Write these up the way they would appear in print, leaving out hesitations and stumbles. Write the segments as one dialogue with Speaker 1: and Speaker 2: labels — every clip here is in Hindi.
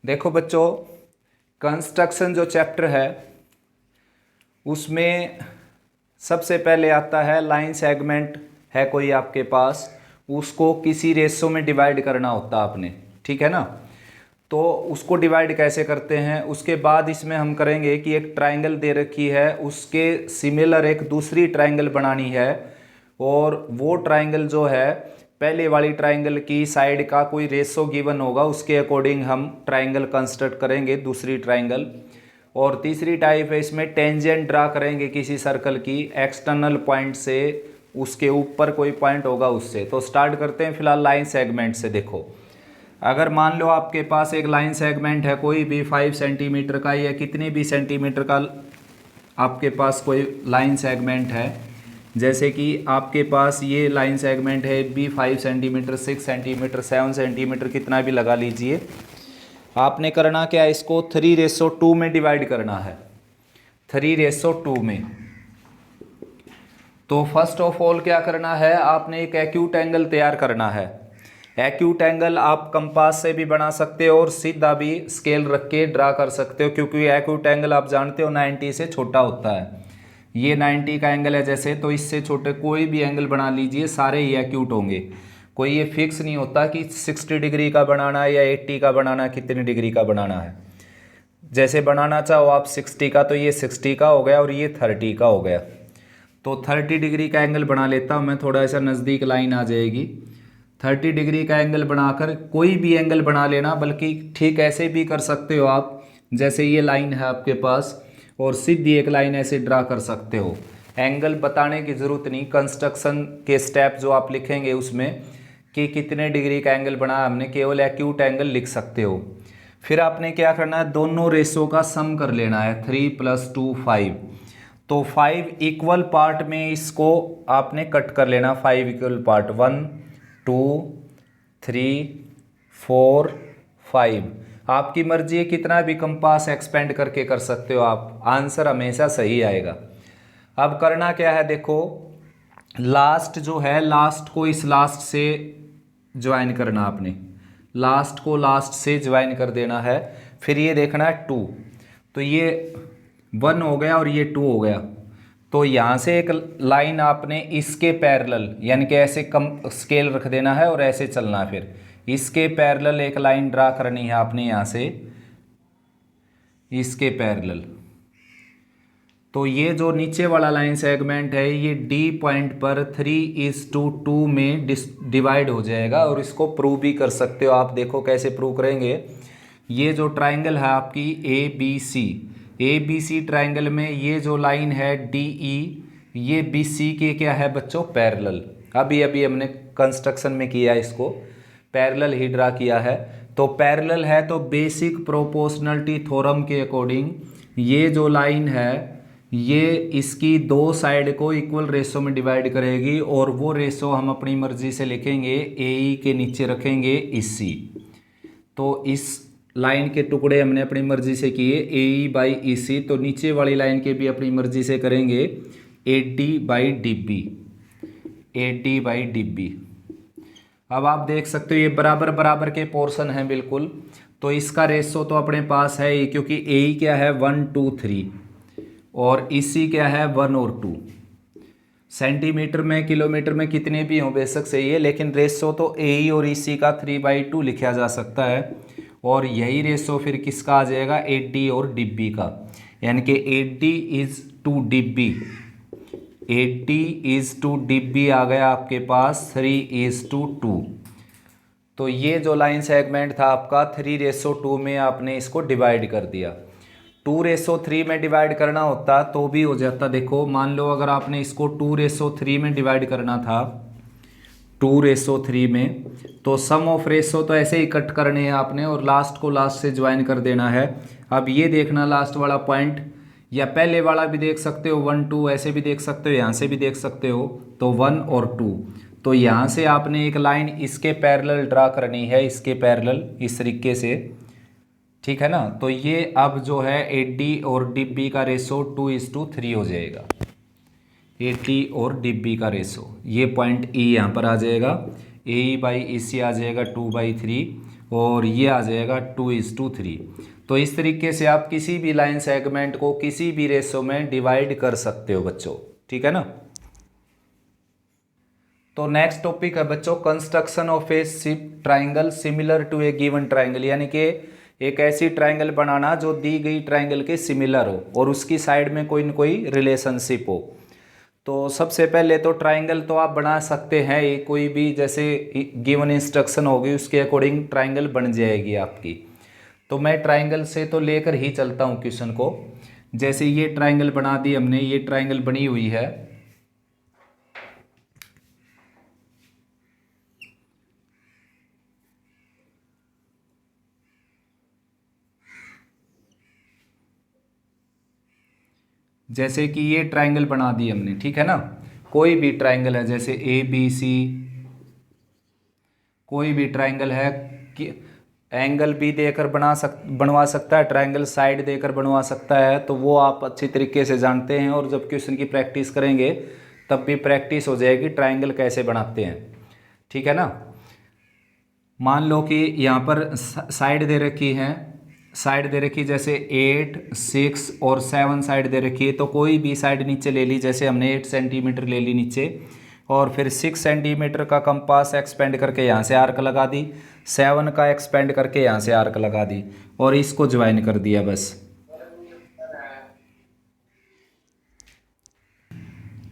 Speaker 1: देखो बच्चों, कंस्ट्रक्शन जो चैप्टर है उसमें सबसे पहले आता है लाइन सेगमेंट है कोई आपके पास, उसको किसी रेशो में डिवाइड करना होता है आपने, ठीक है ना। तो उसको डिवाइड कैसे करते हैं, उसके बाद इसमें हम करेंगे कि एक ट्रायंगल दे रखी है, उसके सिमिलर एक दूसरी ट्रायंगल बनानी है और वो ट्रायंगल जो है पहले वाली ट्रायंगल की साइड का कोई रेशो गिवन होगा, उसके अकॉर्डिंग हम ट्रायंगल कंस्ट्रक्ट करेंगे दूसरी ट्रायंगल। और तीसरी टाइप है इसमें टेंजेंट ड्रा करेंगे किसी सर्कल की एक्सटर्नल पॉइंट से, उसके ऊपर कोई पॉइंट होगा उससे। तो स्टार्ट करते हैं फिलहाल लाइन सेगमेंट से। देखो, अगर मान लो आपके पास एक लाइन सेगमेंट है कोई भी 5 सेंटीमीटर का या कितने भी सेंटीमीटर का आपके पास कोई लाइन सेगमेंट है, जैसे कि आपके पास ये लाइन सेगमेंट है भी 5 सेंटीमीटर, 6 सेंटीमीटर, 7 सेंटीमीटर, कितना भी लगा लीजिए। आपने करना क्या है, इसको 3:2 में डिवाइड करना है, 3:2 में। तो फर्स्ट ऑफ ऑल क्या करना है, आपने एक एक्यूट एंगल तैयार करना है। एक्यूट एंगल आप कंपास से भी बना सकते हो और सीधा भी स्केल रख के ड्रा कर सकते हो, क्योंकि एक्यूट एंगल आप जानते हो 90 से छोटा होता है। ये 90 का एंगल है जैसे, तो इससे छोटे कोई भी एंगल बना लीजिए, सारे ही एक्यूट होंगे। कोई ये फिक्स नहीं होता कि 60 डिग्री का बनाना है या 80 का बनाना है, कितने डिग्री का बनाना है। जैसे बनाना चाहो आप 60 का, तो ये 60 का हो गया और ये 30 का हो गया। तो 30 डिग्री का एंगल बना लेता हूँ मैं, थोड़ा सा नज़दीक लाइन आ जाएगी। 30 डिग्री का एंगल बनाकर कोई भी एंगल बना लेना, बल्कि ठीक ऐसे भी कर सकते हो आप, जैसे ये लाइन है आपके पास और सीधी एक लाइन ऐसे ड्रा कर सकते हो। एंगल बताने की ज़रूरत नहीं, कंस्ट्रक्शन के स्टेप जो आप लिखेंगे उसमें कि कितने डिग्री का एंगल बना, हमने केवल एक्यूट एंगल लिख सकते हो। फिर आपने क्या करना है, दोनों रेशो का सम कर लेना है, 3 + 2 5। तो 5 इक्वल पार्ट में इसको आपने कट कर लेना, 5 इक्वल पार्ट, 1 2 3 4 5। आपकी मर्जी है, कितना भी कंपास एक्सपेंड करके कर सकते हो आप, आंसर हमेशा सही आएगा। अब करना क्या है, देखो लास्ट जो है, लास्ट को इस लास्ट से ज्वाइन करना आपने, लास्ट को लास्ट से ज्वाइन कर देना है। फिर ये देखना है 2, तो ये 1 हो गया और ये 2 हो गया। तो यहाँ से एक लाइन आपने इसके पैरेलल, यानी कि ऐसे कम स्केल रख देना है और ऐसे चलना है। फिर इसके पैरेलल एक लाइन ड्रा करनी है आपने यहाँ से, इसके पैरेलल। तो ये जो नीचे वाला लाइन सेगमेंट है ये डी पॉइंट पर 3:2 में डिवाइड हो जाएगा, और इसको प्रूव भी कर सकते हो आप। देखो कैसे प्रूव करेंगे। ये जो ट्राइंगल है आपकी ए बी सी ट्राइंगल में ये जो लाइन है डी ई, ये बी सी के क्या है बच्चों, पैरेलल। अभी अभी हमने कंस्ट्रक्शन में किया, इसको पैरेलल ही ड्रा किया है। तो पैरेलल है तो बेसिक प्रोपोर्शनलिटी थ्योरम के अकॉर्डिंग ये जो लाइन है ये इसकी दो साइड को इक्वल रेशो में डिवाइड करेगी, और वो रेशो हम अपनी मर्जी से लिखेंगे, ए ई के नीचे रखेंगे इसी। तो इस लाइन के टुकड़े हमने अपनी मर्जी से किए, ए ई बाई ई सी। तो नीचे वाली लाइन के भी अपनी मर्जी से करेंगे, A D by D B, A D by D B. अब आप देख सकते हो ये बराबर बराबर के पोर्शन हैं बिल्कुल। तो इसका रेशो तो अपने पास है ही, क्योंकि ए ई क्या है 1 2 3 और इसी क्या है 1 और 2। सेंटीमीटर में, किलोमीटर में कितने भी हों बेशक सही है, लेकिन रेशो तो ए ई और इसी का 3/2 लिखा जा सकता है। और यही रेशो फिर किसका आ जाएगा, ए डी और डी बी का, यानी कि A D is to D B, A D is to D B आ गया आपके पास 3:2। तो ये जो लाइन सेगमेंट था आपका 3:2 में आपने इसको डिवाइड कर दिया। 2:3 में डिवाइड करना होता तो भी हो जाता। देखो मान लो अगर आपने इसको 2:3 में डिवाइड करना था, 2:3 में, तो सम ऑफ रेशो तो ऐसे ही कट करने हैं आपने और लास्ट को लास्ट से ज्वाइन कर देना है। अब ये देखना लास्ट वाला पॉइंट, या पहले वाला भी देख सकते हो 1 2, ऐसे भी देख सकते हो, यहाँ से भी देख सकते हो। तो 1 और 2, तो यहाँ से आपने एक लाइन इसके पैरेलल ड्रा करनी है, इसके पैरेलल इस तरीके से, ठीक है ना। तो ये अब जो है ए डी और डी बी का रेशो 2:3 हो जाएगा, ए डी और डी बी का रेशो। ये पॉइंट ई यहाँ पर आ जाएगा, ए ई बाई ई सी आ जाएगा 2/3, और ये आ जाएगा 2:3। तो इस तरीके से आप किसी भी लाइन सेगमेंट को किसी भी रेशो में डिवाइड कर सकते हो बच्चों, ठीक है ना। तो नेक्स्ट टॉपिक है बच्चों construction of a triangle similar to a given triangle, यानी कि एक ऐसी ट्राइंगल बनाना जो दी गई ट्राइंगल के सिमिलर हो और उसकी साइड में कोई न कोई रिलेशनशिप हो। तो सबसे पहले तो ट्राइंगल तो आप बना सकते हैं, ये कोई भी जैसे गिवन इंस्ट्रक्शन होगी उसके अकॉर्डिंग ट्राइंगल बन जाएगी आपकी। तो मैं ट्राइंगल से तो लेकर ही चलता हूँ क्वेश्चन को। जैसे ये ट्राइंगल बना दी हमने, ये ट्राइंगल बनी हुई है, जैसे कि ये ट्राइंगल बना दी हमने, ठीक है ना। कोई भी ट्राइंगल है जैसे ABC, कोई भी ट्राइंगल है कि एंगल भी देकर बनवा सकता है, ट्राइंगल साइड देकर बनवा सकता है। तो वो आप अच्छी तरीके से जानते हैं और जब क्वेश्चन की प्रैक्टिस करेंगे तब भी प्रैक्टिस हो जाएगी ट्राइंगल कैसे बनाते हैं, ठीक है ना। मान लो कि यहाँ पर साइड दे रखी है, साइड दे रखी जैसे 8, 6 और 7 साइड दे रखी है। तो कोई भी साइड नीचे ले ली, जैसे हमने 8 सेंटीमीटर ले ली नीचे और फिर 6 सेंटीमीटर का कंपास एक्सपेंड करके यहाँ से आर्क लगा दी, 7 का एक्सपेंड करके यहाँ से आर्क लगा दी और इसको ज्वाइन कर दिया बस।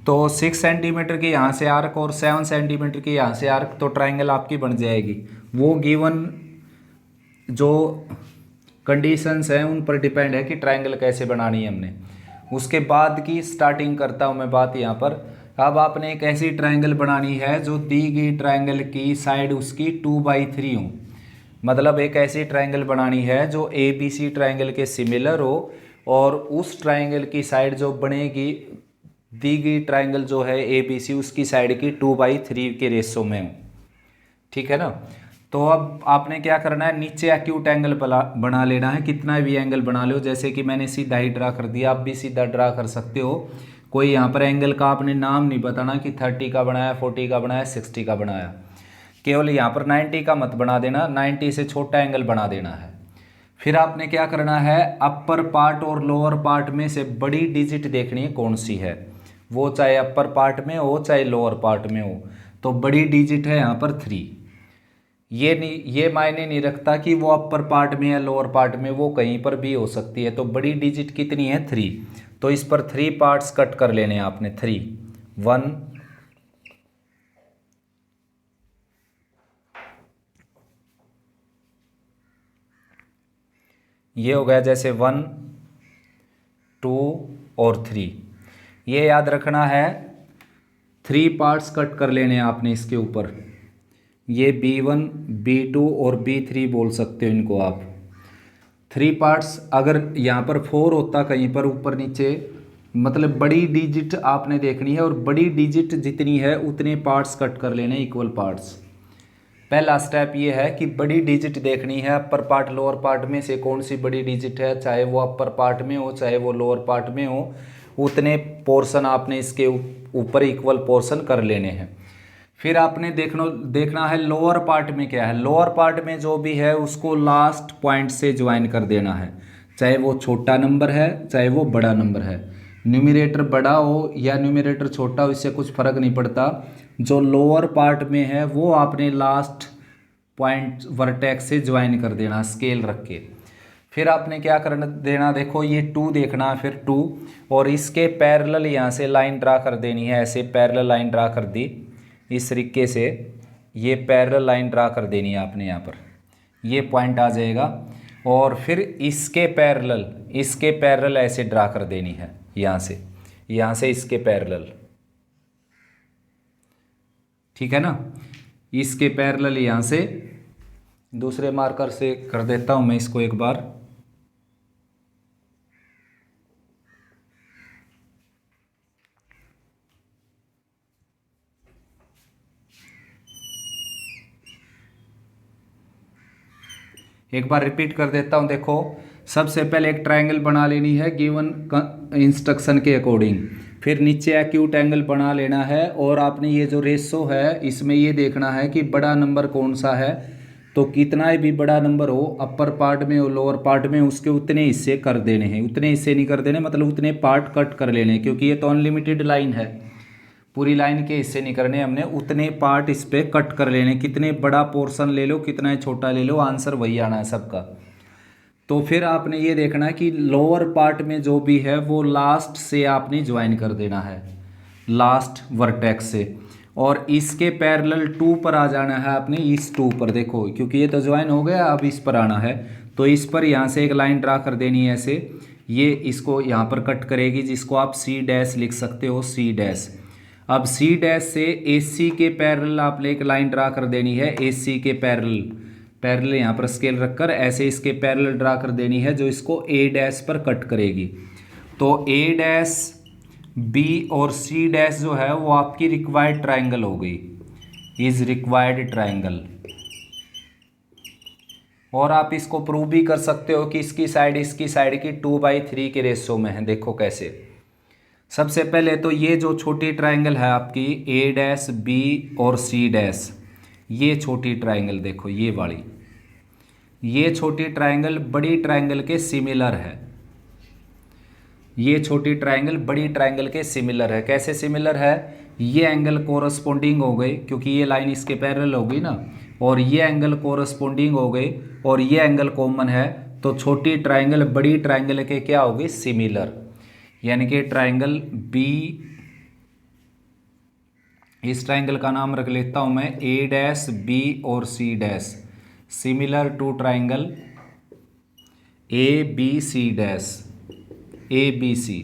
Speaker 1: तो 6 सेंटीमीटर की यहाँ से आर्क और 7 सेंटीमीटर की यहाँ से आर्क, तो ट्राइंगल आपकी बन जाएगी। वो गिवन जो कंडीशंस हैं उन पर डिपेंड है कि ट्राइंगल कैसे बनानी है हमने। उसके बाद की स्टार्टिंग करता हूँ मैं बात यहाँ पर। अब आपने एक ऐसी ट्राइंगल बनानी है जो दी गई ट्राइंगल की साइड उसकी 2/3 हो। मतलब एक ऐसी ट्राइंगल बनानी है जो ABC ट्राइंगल के सिमिलर हो और उस ट्राइंगल की साइड जो बनेगी दी गई ट्राइंगल जो है ABC उसकी साइड की 2/3 के रेशो में हो, ठीक है ना। तो अब आपने क्या करना है, नीचे एक्यूट एंगल बना लेना है, कितना भी एंगल बना लो। जैसे कि मैंने सीधा ही ड्रा कर दिया, आप भी सीधा ड्रा कर सकते हो। कोई यहाँ पर एंगल का आपने नाम नहीं बताना कि 30 का बनाया, 40 का बनाया, 60 का बनाया। केवल यहाँ पर 90 का मत बना देना, 90 से छोटा एंगल बना देना है। फिर आपने क्या करना है, अपर पार्ट और लोअर पार्ट में से बड़ी डिजिट देखनी है कौन सी है, वो चाहे अपर पार्ट में हो चाहे लोअर पार्ट में हो। तो बड़ी डिजिट है यहाँ पर 3। ये मायने नहीं रखता कि वो अपर पार्ट में या लोअर पार्ट में, वो कहीं पर भी हो सकती है। तो बड़ी डिजिट कितनी है, 3। तो इस पर 3 पार्ट्स कट कर लेने हैं आपने। 3, 1, ये हो गया जैसे 1, 2 और 3। ये याद रखना है, 3 पार्ट्स कट कर लेने हैं आपने इसके ऊपर। ये B1, B2 और B3 बोल सकते हो इनको आप। 3 पार्ट्स, अगर यहाँ पर 4 होता कहीं पर ऊपर नीचे, मतलब बड़ी डिजिट आपने देखनी है और बड़ी डिजिट जितनी है उतने पार्ट्स कट कर लेने, इक्वल पार्ट्स। पहला स्टेप ये है कि बड़ी डिजिट देखनी है, अपर पार्ट लोअर पार्ट में से कौन सी बड़ी डिजिट है, चाहे वो अपर पार्ट में हो चाहे वो लोअर पार्ट में हो, उतने पोर्शन आपने इसके ऊपर इक्वल पोर्शन कर लेने हैं। फिर आपने देखना है लोअर पार्ट में क्या है। लोअर पार्ट में जो भी है उसको लास्ट पॉइंट से ज्वाइन कर देना है, चाहे वो छोटा नंबर है चाहे वो बड़ा नंबर है। न्यूमरेटर बड़ा हो या न्यूमरेटर छोटा हो, इससे कुछ फर्क नहीं पड़ता। जो लोअर पार्ट में है वो आपने लास्ट पॉइंट वर्टेक्स से ज्वाइन कर देना स्केल रख के। फिर आपने क्या करना देना, देखो ये 2 देखना, फिर 2 और इसके पैरेलल यहाँ से लाइन ड्रा कर देनी है। ऐसे पैरेलल लाइन ड्रा कर दी, इस तरीके से ये पैरेलल लाइन ड्रा कर देनी है आपने। यहाँ पर ये पॉइंट आ जाएगा और फिर इसके पैरेलल ऐसे ड्रा कर देनी है, यहाँ से इसके पैरेलल, ठीक है ना। इसके पैरेलल यहाँ से दूसरे मार्कर से कर देता हूँ मैं इसको एक बार। एक बार रिपीट कर देता हूँ। देखो सबसे पहले एक ट्रायंगल बना लेनी है गिवन इंस्ट्रक्शन के अकॉर्डिंग। फिर नीचे एक्यूट एंगल बना लेना है और आपने ये जो रेशो है इसमें ये देखना है कि बड़ा नंबर कौन सा है तो कितना भी बड़ा नंबर हो, अपर पार्ट में और लोअर पार्ट में, उसके उतने हिस्से कर देने हैं। उतने हिस्से नहीं कर देने मतलब उतने पार्ट कट कर लेने, क्योंकि ये तो अनलिमिटेड लाइन है, पूरी लाइन के हिस्से नहीं करने हमने, उतने पार्ट इस पे कट कर लेने। कितने बड़ा पोर्शन ले लो, कितना छोटा ले लो, आंसर वही आना है सबका। तो फिर आपने ये देखना है कि लोअर पार्ट में जो भी है वो लास्ट से आपने ज्वाइन कर देना है, लास्ट वर्टेक्स से, और इसके पैरेलल 2 पर आ जाना है आपने, इस 2 पर देखो, क्योंकि ये तो ज्वाइन हो गया, अब इस पर आना है। तो इस पर यहाँ से एक लाइन ड्रा कर देनी है ऐसे, ये इसको यहाँ पर कट करेगी, जिसको आप सी डैश लिख सकते हो, सी डैश। अब सी डैश से ए सी के पैरेलल आपने एक लाइन ड्रा कर देनी है, ए सी के पैरेलल, पैरेलल यहाँ पर स्केल रखकर ऐसे इसके पैरेलल ड्रा कर देनी है, जो इसको ए डैश पर कट करेगी। तो ए डैश, बी और सी डैश जो है वो आपकी रिक्वायर्ड ट्राइंगल हो गई, इज रिक्वायर्ड ट्राइंगल। और आप इसको प्रूव भी कर सकते हो कि इसकी साइड की 2/3 के रेशो में है। देखो कैसे, सबसे पहले तो ये जो छोटी ट्राइंगल है आपकी ए डैश, बी और सी डैश, ये छोटी ट्राइंगल देखो, ये वाली, ये छोटी ट्राइंगल बड़ी ट्राइंगल के सिमिलर है। ये छोटी ट्राइंगल बड़ी ट्राइंगल के सिमिलर है। कैसे सिमिलर है? ये एंगल कोरस्पोंडिंग हो गई, क्योंकि ये लाइन इसके पैरेलल हो गई ना, और ये एंगल कोरस्पोंडिंग हो गई, और ये एंगल कॉमन है। तो छोटी ट्राइंगल बड़ी ट्राइंगल के क्या हो गई? सिमिलर। यानी कि ट्राइंगल बी, इस ट्राइंगल का नाम रख लेता हूं मैं ए डैश, बी और C dash, similar to triangle A B C dash, A B C.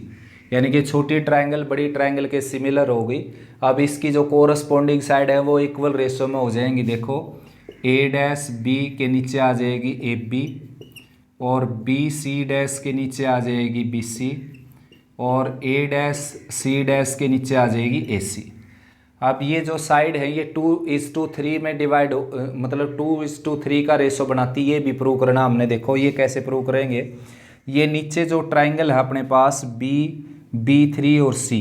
Speaker 1: यानी कि छोटी ट्राइंगल बड़ी ट्राइंगल के सिमिलर हो गई। अब इसकी जो कोरस्पोंडिंग साइड है वो इक्वल रेशो में हो जाएंगी। देखो ए डैश बी के नीचे आ जाएगी ए बी, और बी सी डैश के नीचे आ जाएगी बी सी, और ए डैश सी डैश के नीचे आ जाएगी ए सी। अब ये जो साइड है ये 2:3 में डिवाइड मतलब 2:3 का रेशो बनाती है। ये भी प्रूव करना हमने। देखो ये कैसे प्रूव करेंगे, ये नीचे जो ट्राइंगल है अपने पास B3 और C,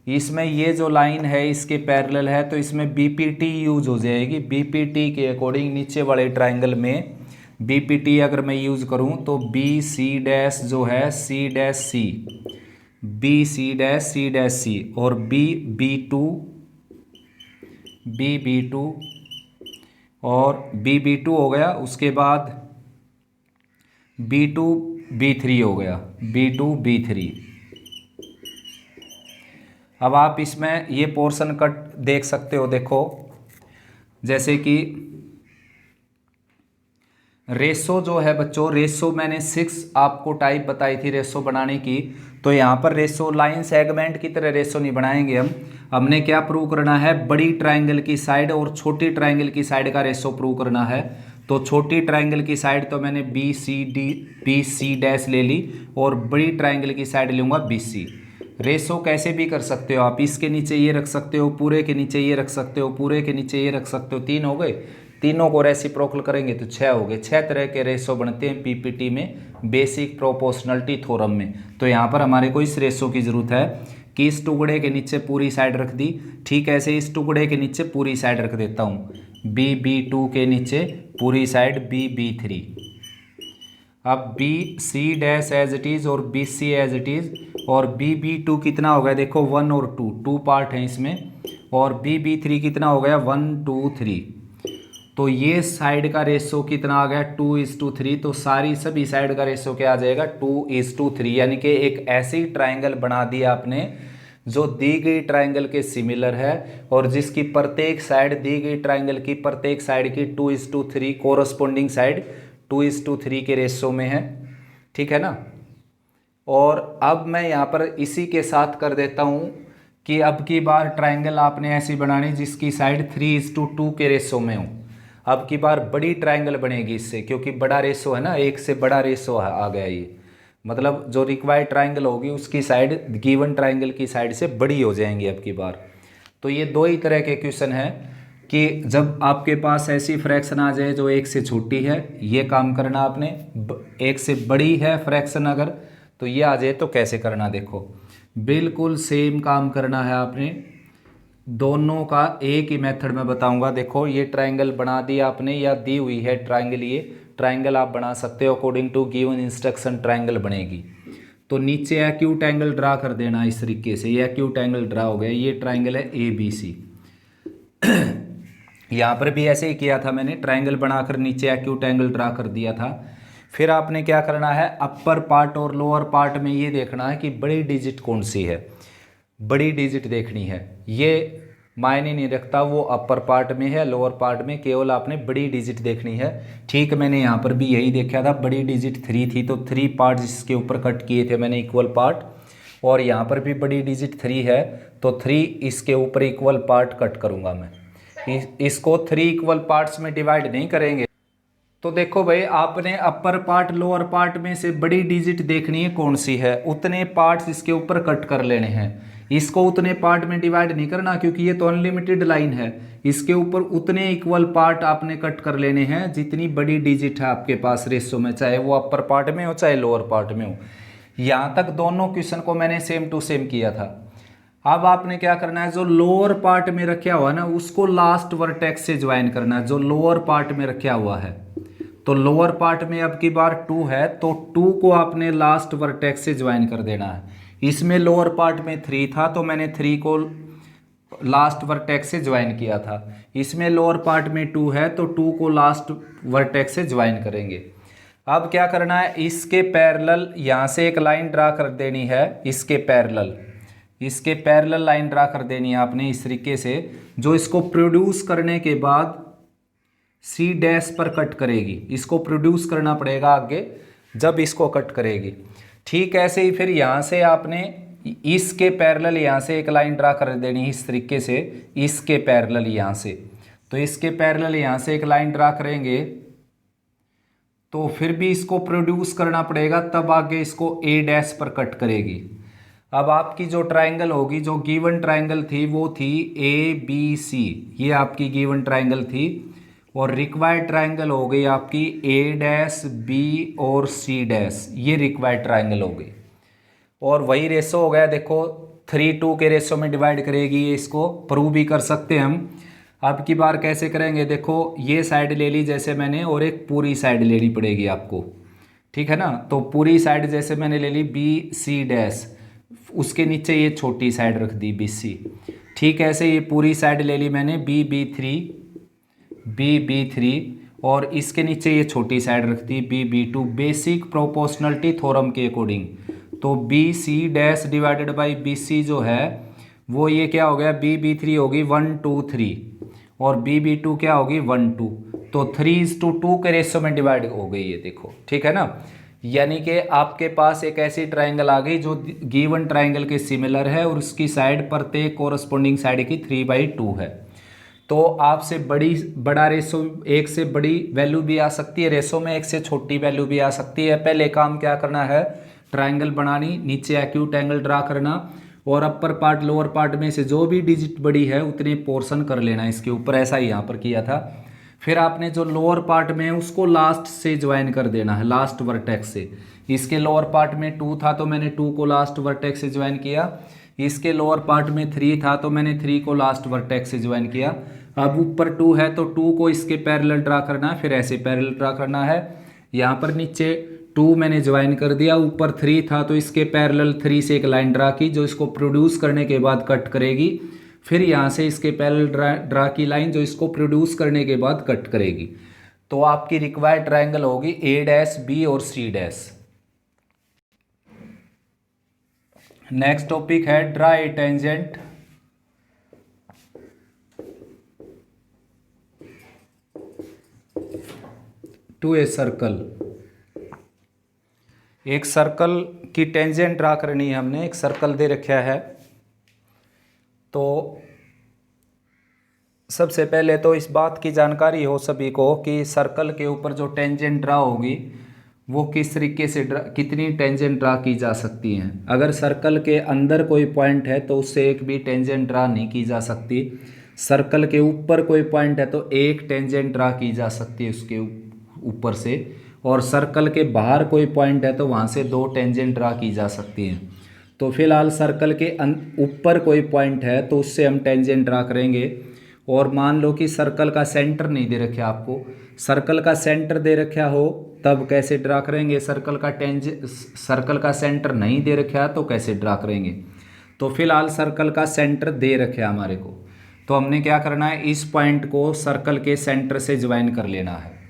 Speaker 1: इसमें ये जो लाइन है इसके पैरेलल है, तो इसमें BPT यूज हो जाएगी। BPT के अकॉर्डिंग नीचे वाले ट्राइंगल में BPT अगर मैं यूज करूं तो BC डैश जो है C dash C, BC dash C dash C, और BB2 और BB2 हो गया। उसके बाद B2 B3 हो गया, B2 B3। अब आप इसमें ये पोर्शन कट देख सकते हो। देखो जैसे कि रेशो जो है बच्चों, रेशो मैंने 6 आपको टाइप बताई थी रेशो बनाने की। तो यहाँ पर रेशो लाइन सेगमेंट की तरह रेशो नहीं बनाएंगे हम। हमने क्या प्रूव करना है? बड़ी ट्राइंगल की साइड और छोटी ट्राइंगल की साइड का रेशो प्रूव करना है। तो छोटी ट्राइंगल की साइड तो मैंने बी सी डैश ले ली, और बड़ी ट्राइंगल की साइड लूँगा बी सी। रेशो कैसे भी कर सकते हो आप, इसके नीचे ये रख सकते हो, पूरे के नीचे ये रख सकते हो, पूरे के नीचे ये रख सकते हो। 3 हो गए, तीनों को रेसिप्रोकल करेंगे तो 6 हो गए। 6 तरह के रेशो बनते हैं पीपीटी में, बेसिक प्रोपोर्शनलिटी थ्योरम में। तो यहाँ पर हमारे को इस रेशो की ज़रूरत है कि इस टुकड़े के नीचे पूरी साइड रख दी, ठीक है। ऐसे इस टुकड़े के नीचे पूरी साइड रख देता हूँ, BB2 के नीचे पूरी साइड BB3। अब B C dash as it is और B C as it is, और BB2 कितना हो गया? देखो 1 और 2 पार्ट हैं इसमें, और BB3 कितना हो गया? 1 2 3। तो ये साइड का रेशो कितना आ गया? 2:3। तो सभी साइड का रेशो क्या आ जाएगा? 2:3। यानी कि एक ऐसी ट्राइंगल बना दी आपने जो दी गई ट्राइंगल के सिमिलर है, और जिसकी प्रत्येक साइड दी गई ट्राइंगल की प्रत्येक साइड की 2:3 कोरस्पोंडिंग साइड 2:3 के रेशो में है, ठीक है ना। और अब मैं यहाँ पर इसी के साथ कर देता हूँ कि अब की बार ट्राइंगल आपने ऐसी बनानी जिसकी साइड 3:2 के रेशो में हो। अब की बार बड़ी ट्राइंगल बनेगी इससे, क्योंकि बड़ा रेशो है ना, एक से बड़ा रेशो आ गया ये, मतलब जो रिक्वायर्ड ट्राइंगल होगी उसकी साइड गिवन ट्राइंगल की साइड से बड़ी हो जाएंगी अब की बार। तो ये 2 ही तरह के क्वेश्चन है कि जब आपके पास ऐसी फ्रैक्शन आ जाए जो 1 से छोटी है, ये काम करना आपने। 1 से बड़ी है फ्रैक्शन अगर, तो ये आ जाए तो कैसे करना? देखो बिल्कुल सेम काम करना है आपने। दोनों का एक ही मेथड में बताऊंगा। देखो ये ट्रायंगल बना दिया आपने या दी हुई है ट्रायंगल, ये ट्रायंगल आप बना सकते हो according to given instruction triangle बनेगी। तो नीचे एक्यूट एंगल ड्रा कर देना इस तरीके से, ये एक्यूट एंगल ड्रा हो गया। ये ट्रायंगल है ए बी सी। यहाँ पर भी ऐसे ही किया था मैंने, ट्रायंगल बनाकर नीचे एक्यूट एंगल ड्रा कर दिया था। फिर आपने क्या करना है, अपर पार्ट और लोअर पार्ट में ये देखना है कि बड़ी डिजिट कौन सी है, बड़ी डिजिट देखनी है। ये मायने नहीं रखता वो अपर पार्ट में है लोअर पार्ट में, केवल आपने बड़ी डिजिट देखनी है। ठीक, मैंने यहाँ पर भी यही देखा था, बड़ी डिजिट 3 थी तो 3 पार्ट इसके ऊपर कट किए थे मैंने इक्वल पार्ट, और यहाँ पर भी बड़ी डिजिट 3 है तो 3 इसके ऊपर इक्वल पार्ट कट करूँगा मैं। इसको 3 इक्वल पार्ट्स में डिवाइड नहीं करेंगे। तो देखो भाई, आपने अपर पार्ट लोअर पार्ट में से बड़ी डिजिट देखनी है कौन सी है, उतने पार्ट्स इसके ऊपर कट कर लेने हैं। इसको उतने पार्ट में डिवाइड नहीं करना क्योंकि ये तो अनलिमिटेड लाइन है। इसके ऊपर उतने इक्वल पार्ट आपने कट कर लेने हैं जितनी बड़ी डिजिट है आपके पास रेशो में, चाहे वो अपर पार्ट में हो चाहे लोअर पार्ट में हो। यहाँ तक दोनों क्वेश्चन को मैंने सेम टू सेम किया था। अब आपने क्या करना है, जो लोअर पार्ट में रखा हुआ है ना उसको लास्ट वर्टेक्स से ज्वाइन करना है, जो लोअर पार्ट में रखा हुआ है। तो लोअर पार्ट में अब की बार 2 है तो 2 को आपने लास्ट वर्टेक्स से ज्वाइन कर देना है। इसमें लोअर पार्ट में 3 था तो मैंने 3 को लास्ट वर्टेक्स से ज्वाइन किया था। इसमें लोअर पार्ट में 2 है तो 2 को लास्ट वर्टेक्स से ज्वाइन करेंगे। अब क्या करना है, इसके पैरेलल यहाँ से एक लाइन ड्रा कर देनी है, इसके पैरेलल लाइन ड्रा कर देनी है आपने इस तरीके से, जो इसको प्रोड्यूस करने के बाद सी डैश पर कट करेगी। इसको प्रोड्यूस करना पड़ेगा आगे जब इसको कट करेगी। ठीक ऐसे ही फिर यहाँ से आपने इसके पैरेलल यहाँ से एक लाइन ड्रा कर देनी इस तरीके से, इसके पैरेलल यहाँ से, तो इसके पैरेलल यहाँ से एक लाइन ड्रा करेंगे तो फिर भी इसको प्रोड्यूस करना पड़ेगा, तब आगे इसको ए डैश पर कट करेगी। अब आपकी जो ट्रायंगल होगी, जो गिवन ट्रायंगल थी वो थी ए बी सी, ये आपकी गिवन ट्रायंगल थी, और रिक्वायर्ड ट्रायंगल हो गई आपकी ए डैश बी और सी डैश, ये रिक्वायर्ड ट्रायंगल हो गई। और वही रेशो हो गया, देखो 3:2 के रेशो में डिवाइड करेगी ये, इसको प्रूव भी कर सकते हैं हम। अब की बार कैसे करेंगे, देखो ये साइड ले ली जैसे मैंने, और एक पूरी साइड लेनी पड़ेगी आपको, ठीक है ना। तो पूरी साइड जैसे मैंने ले ली बी सी डैश, उसके नीचे ये छोटी साइड रख दी बी सी। ठीक ऐसे ये पूरी साइड ले ली मैंने बी बी थ्री, और इसके नीचे ये छोटी साइड रख दी B B two, basic proportionality theorem के अकॉर्डिंग। तो B C dash divided by B C जो है वो ये क्या हो गया, बी बी थ्री होगी 1 2 3, और बी बी टू क्या होगी 1 2, तो 3:2 के रेशो में डिवाइड हो गई ये, देखो ठीक है ना। यानी कि आपके पास एक ऐसी ट्रायंगल आ गई जो गिवन ट्रायंगल के सिमिलर है और उसकी साइड प्रत्येक कोरस्पोंडिंग साइड की 3/2 है। तो आपसे बड़ा रेशो, एक से बड़ी वैल्यू भी आ सकती है रेशो में, एक से छोटी वैल्यू भी आ सकती है। पहले काम क्या करना है, ट्रायंगल बनानी, नीचे एक्यूट एंगल ड्रा करना, और अपर पार्ट लोअर पार्ट में से जो भी डिजिट बड़ी है उतने पोर्शन कर लेना इसके ऊपर, ऐसा ही यहाँ पर किया था। फिर आपने जो लोअर पार्ट में है उसको लास्ट से ज्वाइन कर देना है, लास्ट वर्टेक्स से। इसके लोअर पार्ट में 2 था तो मैंने 2 को लास्ट वर्टेक्स से ज्वाइन किया। इसके लोअर पार्ट में 3 था तो मैंने 3 को लास्ट वर्टेक्स से ज्वाइन किया। अब ऊपर 2 है तो 2 को इसके पैरेलल ड्रा करना है, फिर ऐसे पैरेलल ड्रा करना है। यहाँ पर नीचे 2 मैंने ज्वाइन कर दिया, ऊपर 3 था तो इसके पैरेलल 3 से एक लाइन ड्रा की जो इसको प्रोड्यूस करने के बाद कट करेगी। फिर यहाँ से इसके पैरेलल ड्रा की लाइन जो इसको प्रोड्यूस करने के बाद कट करेगी। तो आपकी रिक्वायर्ड ट्रायंगल होगी ए डैश बी और सी डैश। नेक्स्ट टॉपिक है draw a tangent to a circle. एक सर्कल की टेंजेंट ड्रा करनी है हमने, एक सर्कल दे रखा है। तो सबसे पहले तो इस बात की जानकारी हो सभी को कि सर्कल के ऊपर जो टेंजेंट ड्रा होगी वो किस तरीके से कितनी टेंजेंट ड्रा की जा सकती हैं। अगर सर्कल के अंदर कोई पॉइंट है तो उससे एक भी टेंजेंट ड्रा नहीं की जा सकती। सर्कल के ऊपर कोई पॉइंट है तो एक टेंजेंट ड्रा की जा सकती है उसके ऊपर से, और सर्कल के बाहर कोई पॉइंट है तो वहाँ से 2 टेंजेंट ड्रा की जा सकती हैं। तो फिलहाल सर्कल के ऊपर कोई पॉइंट है तो उससे हम टेंजेंट ड्रा करेंगे। और मान लो कि सर्कल का सेंटर नहीं दे रखा आपको, सर्कल का सेंटर दे रखा हो तब कैसे ड्रा करेंगे, सर्कल का सेंटर नहीं दे रखा तो कैसे ड्रा करेंगे। तो फिलहाल सर्कल का सेंटर दे रखा हमारे को, तो हमने क्या करना है, इस पॉइंट को सर्कल के सेंटर से ज्वाइन कर लेना है।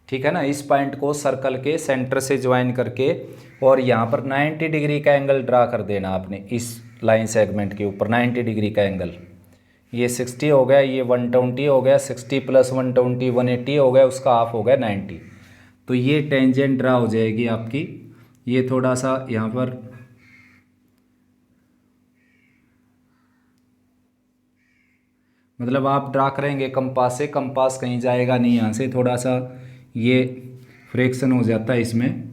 Speaker 1: ठीक है ना, इस पॉइंट को सर्कल के सेंटर से ज्वाइन करके और यहाँ पर 90 डिग्री का एंगल ड्रा कर देना आपने इस लाइन सेगमेंट के ऊपर 90 डिग्री का एंगल। ये 60 हो गया, ये 120 हो गया, 60 प्लस 120 180 हो गया, उसका हाफ हो गया 90। तो ये टेंजेंट ड्रा हो जाएगी आपकी। ये थोड़ा सा यहाँ पर मतलब आप ड्रा करेंगे कंपास से, कंपास कहीं जाएगा नहीं, यहाँ से थोड़ा सा ये फ्रैक्शन हो जाता है इसमें।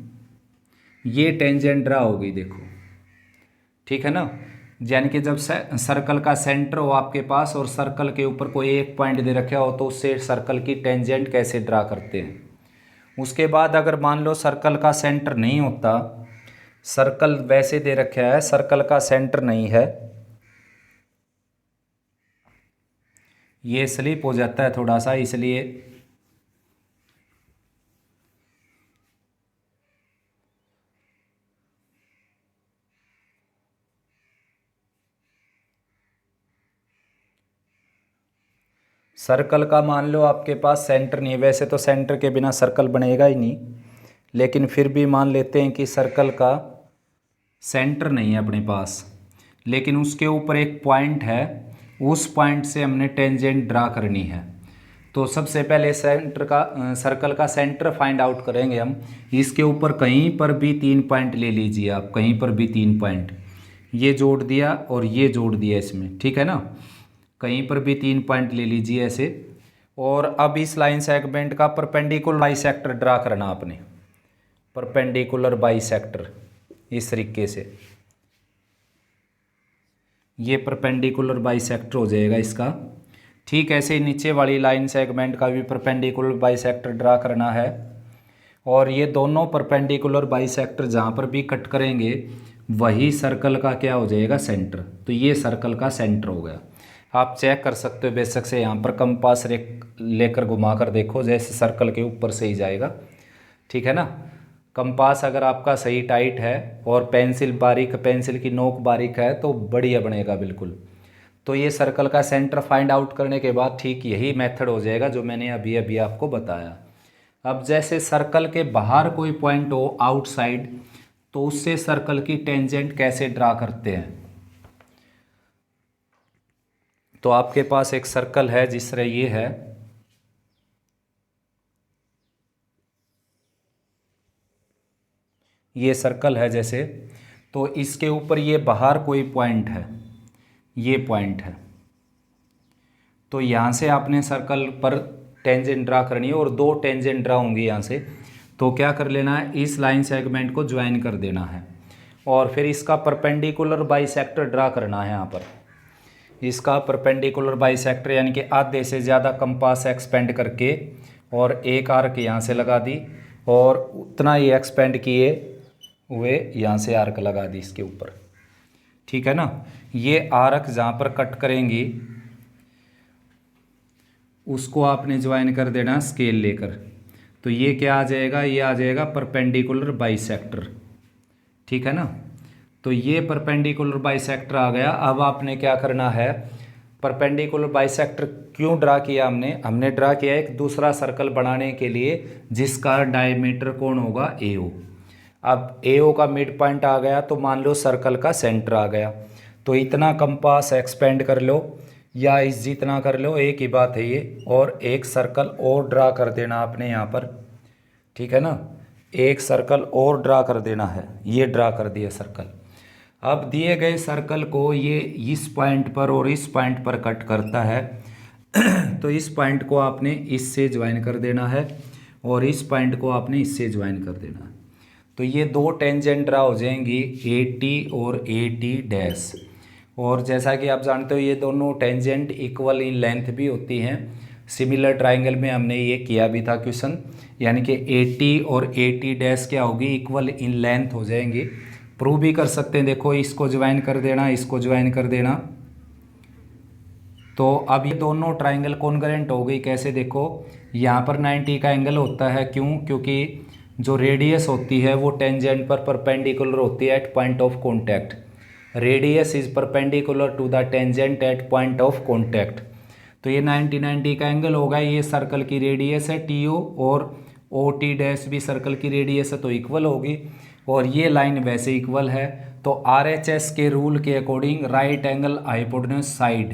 Speaker 1: ये टेंजेंट ड्रा हो गई देखो, ठीक है ना। यानी कि जब सर्कल का सेंटर हो आपके पास और सर्कल के ऊपर कोई एक पॉइंट दे रखा हो तो उससे सर्कल की टेंजेंट कैसे ड्रा करते हैं। उसके बाद अगर मान लो सर्कल का सेंटर नहीं होता, सर्कल वैसे दे रखा है, सर्कल का सेंटर नहीं है, ये स्लिप हो जाता है थोड़ा सा, इसलिए सर्कल का मान लो आपके पास सेंटर नहीं है, वैसे तो सेंटर के बिना सर्कल बनेगा ही नहीं, लेकिन फिर भी मान लेते हैं कि सर्कल का सेंटर नहीं है अपने पास, लेकिन उसके ऊपर एक पॉइंट है, उस पॉइंट से हमने टेंजेंट ड्रा करनी है। तो सबसे पहले सर्कल का सेंटर फाइंड आउट करेंगे हम। इसके ऊपर कहीं पर भी 3 पॉइंट ले लीजिए आप, कहीं पर भी 3 पॉइंट, ये जोड़ दिया और ये जोड़ दिया इसमें, ठीक है ना। कहीं पर भी 3 पॉइंट ले लीजिए ऐसे। और अब इस लाइन सेगमेंट का परपेंडिकुलर बाइसेक्टर ड्रा करना आपने, परपेंडिकुलर बाइसेक्टर इस तरीके से, ये परपेंडिकुलर बाइसेक्टर हो जाएगा इसका। ठीक ऐसे ही नीचे वाली लाइन सेगमेंट का भी परपेंडिकुलर बाइसेक्टर ड्रा करना है। और ये दोनों परपेंडिकुलर बाइसेक्टर जहाँ पर भी कट करेंगे वही सर्कल का क्या हो जाएगा, सेंटर। तो ये सर्कल का सेंटर हो गया। आप चेक कर सकते हो बेशक से, यहाँ पर कंपास लेकर घुमा कर देखो, जैसे सर्कल के ऊपर से ही जाएगा, ठीक है ना। कंपास अगर आपका सही टाइट है और पेंसिल बारीक, पेंसिल की नोक बारीक है तो बढ़िया बनेगा बिल्कुल। तो ये सर्कल का सेंटर फाइंड आउट करने के बाद ठीक यही मेथड हो जाएगा जो मैंने अभी अभी आपको बताया। अब जैसे सर्कल के बाहर कोई पॉइंट हो आउटसाइड, तो उससे सर्कल की टेंजेंट कैसे ड्रा करते हैं। तो आपके पास एक सर्कल है जिस तरह ये है, ये सर्कल है जैसे, तो इसके ऊपर ये बाहर कोई पॉइंट है, ये पॉइंट है, तो यहाँ से आपने सर्कल पर टेंजेंट ड्रा करनी है और 2 टेंजेंट ड्रा होंगी यहाँ से। तो क्या कर लेना है, इस लाइन सेगमेंट को ज्वाइन कर देना है और फिर इसका परपेंडिकुलर बाइसेक्टर ड्रा करना है। यहाँ पर इसका परपेंडिकुलर बाइसेक्टर यानी कि आधे से ज़्यादा कंपास एक्सपेंड करके और एक आर्क यहाँ से लगा दी और उतना ही एक्सपेंड किए हुए यहाँ से आर्क लगा दी इसके ऊपर, ठीक है ना। ये आर्क जहाँ पर कट करेंगी उसको आपने ज्वाइन कर देना स्केल लेकर। तो ये क्या आ जाएगा, ये आ जाएगा परपेंडिकुलर बाइसेक्टर, ठीक है ना। तो ये परपेंडिकुलर बाइसेक्टर आ गया। अब आपने क्या करना है, परपेंडिकुलर बाइसेक्टर क्यों ड्रा किया हमने ड्रा किया एक दूसरा सर्कल बनाने के लिए जिसका डायमीटर कोण होगा AO। अब AO का मिड पॉइंट आ गया तो मान लो सर्कल का सेंटर आ गया, तो इतना कंपास एक्सपेंड कर लो या इस जितना कर लो, एक ही बात है ये। और एक सर्कल और ड्रा कर देना आपने यहाँ पर, ठीक है ना, एक सर्कल और ड्रा कर देना है। ये ड्रा कर दिया सर्कल। अब दिए गए सर्कल को ये इस पॉइंट पर और इस पॉइंट पर कट करता है तो इस पॉइंट को आपने इससे ज्वाइन कर देना है और इस पॉइंट को आपने इससे ज्वाइन कर देना है। तो ये 2 टेंजेंट ड्रा हो जाएंगी, AT और AT डैश। और जैसा कि आप जानते हो ये दोनों टेंजेंट इक्वल इन लेंथ भी होती हैं। सिमिलर ट्राइंगल में हमने ये किया भी था क्वेश्चन, यानी कि AT और AT डैश क्या होगी, इक्वल इन लेंथ हो जाएंगी। प्रूव भी कर सकते हैं। देखो इसको ज्वाइन कर देना, इसको ज्वाइन कर देना, तो अब ये दोनों ट्राइंगल कॉन्ग्रुएंट हो गई। कैसे? देखो यहाँ पर 90 का एंगल होता है, क्यों? क्योंकि जो रेडियस होती है वो टेंजेंट पर परपेंडिकुलर होती है at point of contact. Radius is perpendicular to the tangent at point of contact. तो ये 90 का एंगल होगा। ये सर्कल की रेडियस है टी ओ, और ओ टी डैश भी सर्कल की रेडियस है, तो इक्वल होगी। और ये लाइन वैसे इक्वल है। तो आर एच एस के रूल के according right angle hypotenuse side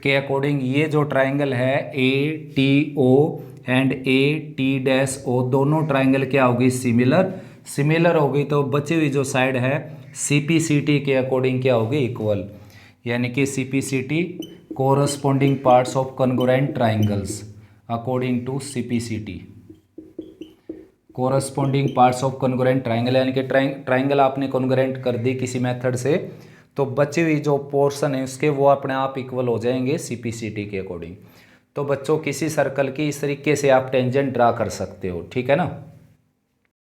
Speaker 1: के अकॉर्डिंग ये जो ट्राइंगल है A T O and A T dash O, दोनों ट्राइंगल क्या होगी? सिमिलर होगी। तो बची हुई जो साइड है सी पी सी टी के अकॉर्डिंग क्या होगी? इक्वल। यानी कि C P C T corresponding parts of congruent triangles according to C P C T. Corresponding parts of congruent triangle, यानी कि ट्राइंगल आपने कॉन्ग्रुएंट कर दी किसी मेथड से, तो बची हुई जो पोर्शन है उसके वो अपने आप इक्वल हो जाएंगे सीपीसीटी के अकॉर्डिंग। तो बच्चों किसी सर्कल की इस तरीके से आप टेंजेंट ड्रा कर सकते हो, ठीक है ना।